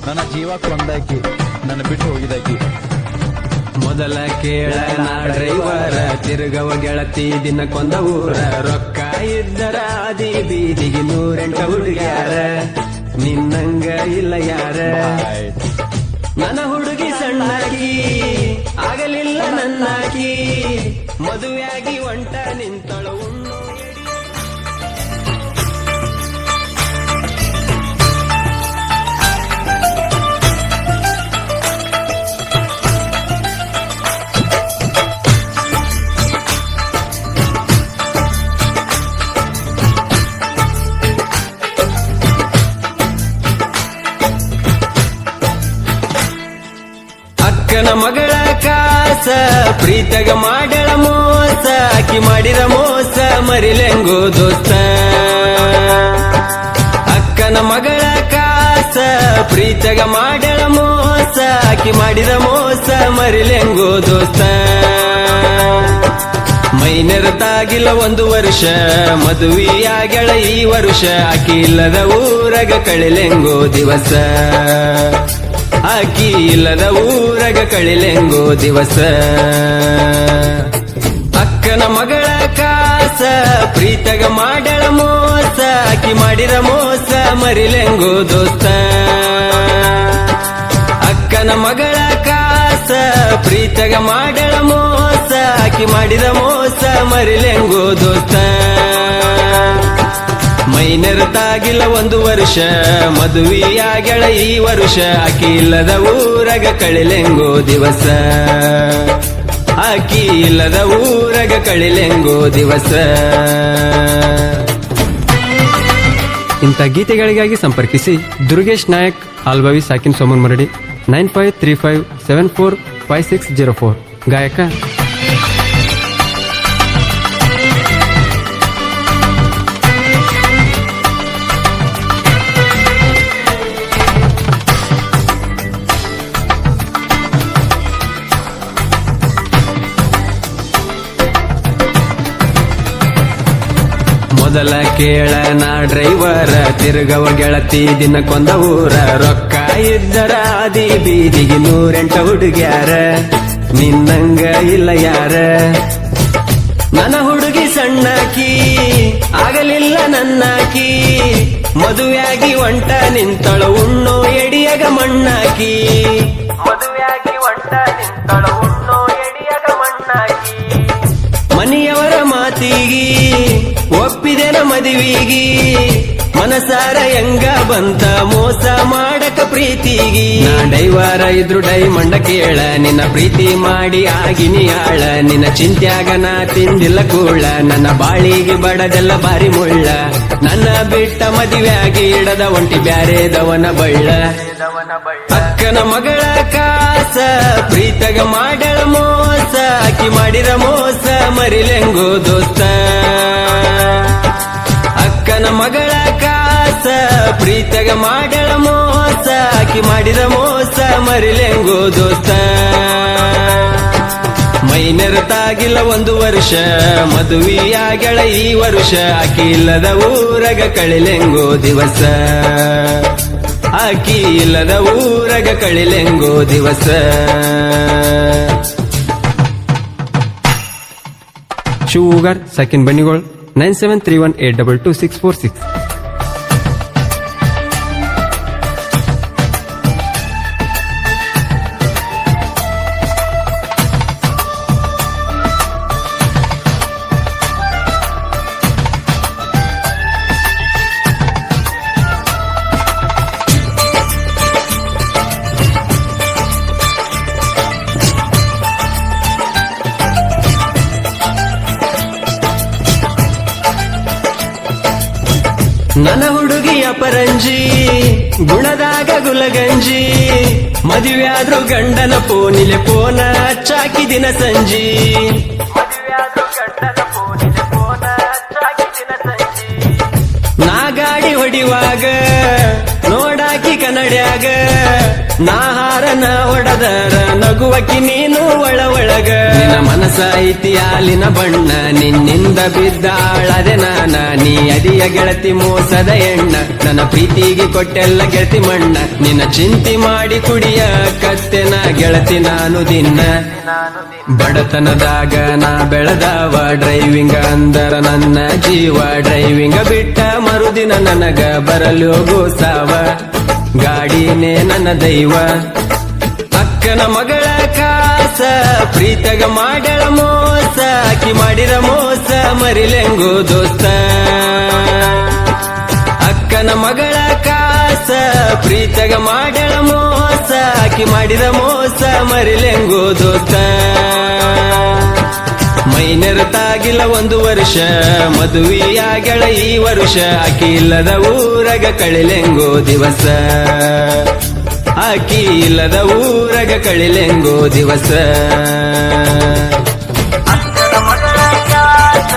ನನ್ನ ಜೀವ ಕೊಂದಾಕಿ ನನ್ನ ಬಿಟ್ಟು ಹೋಗಿದಾಕಿ. ಮೊದಲ ಕೇಳ ನಾ ಡ್ರೈವರ ತಿರುಗವ ಗೆಳತಿ ದಿನಕ್ಕೊಂದ ಊರ ರೊಕ್ಕ ಇದ್ದರ ಆದಿ ಬೀದಿಗೆ 108 ಹುಡುಗ್ಯಾರ ನಿನ್ನಂಗ ಇಲ್ಲ ಯಾರ. ನನ್ನ ಹುಡುಗಿ ಸಣ್ಣಾಕಿ ಆಗಲಿಲ್ಲ ನನ್ನಾಕಿ ಮದುವೆಯಾಗಿ ಒಂಟ ನಿಂತಳು ಉಣ್ಣು ಅಕ್ಕನ ಮಗಳ ಕಾಸ ಪ್ರೀತಗ ಮಾಡಳ ಮೋಸ ಆಕಿ ಮಾಡಿದ ಮೋಸ ಮರಿಲೆಂಗೋ ದೋಸ್ತ. ಅಕ್ಕನ ಮಗಳ ಕಾಸ ಪ್ರೀತಗ ಮಾಡಳ ಮೋಸ ಆಕಿ ಮಾಡಿದ ಮೋಸ ಮರಿಲೆಂಗೋ ದೋಸ್ತ. ಮೈನೆರತಾಗಿಲ್ಲ 1 ವರ್ಷ ಮದುವೆಯಾಗಳ ಈ ವರ್ಷ ಆಕಿ ಇಲ್ಲದ ಊರಗ ಕಳಿಲೆಂಗೋ ದಿವಸ. ಆಕಿ ಇಲ್ಲದ ಊರಗ ಕಳಿಲೆಂಗೋ ದಿವಸ. ಅಕ್ಕನ ಮಗಳ ಕಾಸ ಪ್ರೀತಗ ಮಾಡಳ ಮೋಸ ಆಕಿ ಮಾಡಿದ ಮೋಸ ಮರಿಲೆಂಗೋ ದೋಸ್ತ. ಅಕ್ಕನ ಮಗಳ ಕಾಸ ಪ್ರೀತಗ ಮಾಡಳ ಮೋಸ ಆಕಿ ಮಾಡಿದ ಮೋಸ ಮರಿಲೆಂಗೋ ದೋಸ್ತ. ಮೈನೆರತಾಗಿಲ್ಲ 1 ವರ್ಷ ಮದುವೆಯಾಗಳ ಈ ವರ್ಷ ಆಕಿ ಇಲ್ಲದ ಊರಗ ಕಳಿಲೆಂಗೋ ದಿವಸ. ಆಕಿ ಇಲ್ಲದ ಊರಗ ಕಳಿಲೆಂಗೋ ದಿವಸ. ಇಂಥ ಗೀತೆಗಳಿಗಾಗಿ ಸಂಪರ್ಕಿಸಿ ದುರ್ಗೇಶ್ ನಾಯಕ್ ಆಲ್ಬವಿ ಸಾಕಿನ್ ಸೋಮನ್ ಮರಡಿ 9535745604 ಗಾಯಕ. ಮೊದಲ ಕೇಳ ನಾ ಡ್ರೈವರ ತಿರುಗವ ಗೆಳತಿ ದಿನಕ್ಕೊಂದ ಊರ ರೊಕ್ಕ ಇದ್ದರ ಆದಿ ಬೀದಿಗೆ 108 ಹುಡುಗ್ಯಾರ ನಿನ್ನಂಗ ಇಲ್ಲ ಯಾರ. ನನ್ನ ಹುಡುಗಿ ಸಣ್ಣಾಕಿ ಆಗಲಿಲ್ಲ ನನ್ನಾಕಿ ಮದುವೆಯಾಗಿ ಒಂಟ ನಿಂತಳು ಉಣ್ಣೋ ಎಡಿಯಗ ಮಣ್ಣಾಕಿ. ಮದುವೆಯಾಗಿ ಒಂಟ ನಿಂತಳು ಉಣ್ಣೋ ಎಡಿಯಗ ಮಣ್ಣಾಕಿ. ಮನೆಯವರ ಮಾತಿಗಿ ಒಪ್ಪಿದೆನ ಮದುವಿಗಿ ಮನಸಾರ ಹೆಂಗ ಬಂತ ಮೋಸ ಮಾಡಕ ಪ್ರೀತಿಗಿ. ನಾ ಡೈವಾರ ಇದ್ರು ಡೈಮಂಡ ಕೇಳ ನಿನ್ನ ಪ್ರೀತಿ ಮಾಡಿ ಆಗಿನಿ ಆಳ. ನಿನ್ನ ಚಿಂತ್ಯಾಗ ನಾ ತಿಂದಿಲ್ಲ ಕೂಳ ನನ್ನ ಬಾಳಿಗೆ ಬಡದೆಲ್ಲ ಬಾರಿ ಮುಳ್ಳ. ನನ್ನ ಬಿಟ್ಟ ಮದುವೆಯಾಗಿ ಇಡದ ಒಂಟಿ ಬ್ಯಾರೆದವನ ಬಳ್ಳ. ಅಕ್ಕನ ಮಗಳ ಕಾಸ ಪ್ರೀತಗ ಮಾಡಳ ಮೋಸ ಆಕಿ ಮಾಡಿದ ಮೋಸ ಮರಿಲೆಂಗೋ ದೋಸ್ತ. ಅಕ್ಕನ ಮಗಳ ಕಾಸ ಪ್ರೀತಗ ಮಾಡಳ ಮೋಸ ಆಕಿ ಮಾಡಿದ ಮೋಸ ಮರಿಲೆಂಗೋ ದೋಸ್ತ. ಮೈನೆರತಾಗಿಲ್ಲ 1 ವರ್ಷ ಮದುವೆಯಾಗಳ ಈ ವರ್ಷ ಆಕಿ ಇಲ್ಲದ ಊರಗ ಕಳಿಲೆಂಗೋ ದಿವಸ. ಆಕಿ ಇಲ್ಲದ ಊರಗ ಕಳಿಲೆಂಗೋ ದಿವಸ. ಶಿವೂಗರ್ ಸಕಿನ್ ಬನ್ನಿಗೋಳ್ 9731822646. ನನ್ನ ಹುಡುಗಿಯ ಪರಂಜಿ ಗುಣದಾಗ ಗುಲಗಂಜಿ ಮದುವೆಯಾದ್ರು ಗಂಡನ ಪೋನಿಲೆ ಪೋನ ಹಚ್ಚಾಕಿ ದಿನ ಸಂಜಿ. ನಾ ಗಾಡಿ ಹೊಡಿವಾಗ ನೋಡಾಕಿ ಕನ್ನಡ್ಯಾಗ ನಾ ಹಾರ ನ ಹೊಡದರ ನಗುವಕಿ ನೀನು ಒಳಗ ನಿನ್ನ ಮನಸ ಐತಿ ಹಾಲಿನ ಬಣ್ಣ ನಿನ್ನಿಂದ ಬಿದ್ದಾಳದೆ ನಾನ ನೀ ಅದಿಯ ಗೆಳತಿ ಮೋಸದ ಎಣ್ಣ ನನ್ನ ಪ್ರೀತಿಗೆ ಕೊಟ್ಟೆಲ್ಲ ಗೆಳತಿ ಮಣ್ಣ ನಿನ್ನ ಚಿಂತೆ ಮಾಡಿ ಕುಡಿಯ ಕತ್ತೆನ ಗೆಳತಿ ನಾನು ದಿನ ಬಡತನದಾಗ ನಾ ಬೆಳೆದವ ಡ್ರೈವಿಂಗ್ ಅಂದರ ನನ್ನ ಜೀವ ಡ್ರೈವಿಂಗ್ ಬಿಟ್ಟ ಮರುದಿನ ನನಗ ಬರಲು ಗೋಸಾವ ಗಾಡಿನೇ ನನ್ನ ದೈವ ಅಕ್ಕನ ಮಗಳ ಕಾಸ ಪ್ರೀತಗ ಮಾಡಳ ಮೋಸ ಆಕಿ ಮಾಡಿರ ಮೋಸ ಮರಿಲೆಂಗೋ ದೋಸ್ತ ಅಕ್ಕನ ಮಗಳ ಕಾಸ ಪ್ರೀತಗ ಮಾಡಳ ಮೋಸ ಆಕಿ ಮಾಡಿದ ಮೋಸ ಮರಿಲೆಂಗೋ ದೋಸ್ತ ಮೈನೆರತಾಗಿಲ್ಲ 1 ವರ್ಷ ಮದುವೆಯಾಗಳ ಈ ವರ್ಷ ಆಕಿ ಇಲ್ಲದ ಊರಗ ಕಳಿಲೆಂಗೋ ದಿವಸ ಆಕಿ ಇಲ್ಲದ ಊರಗ ಕಳಿಲೆಂಗೋ ದಿವಸ ಅಕ್ಕನ ಮಗಳ ಕಾಸ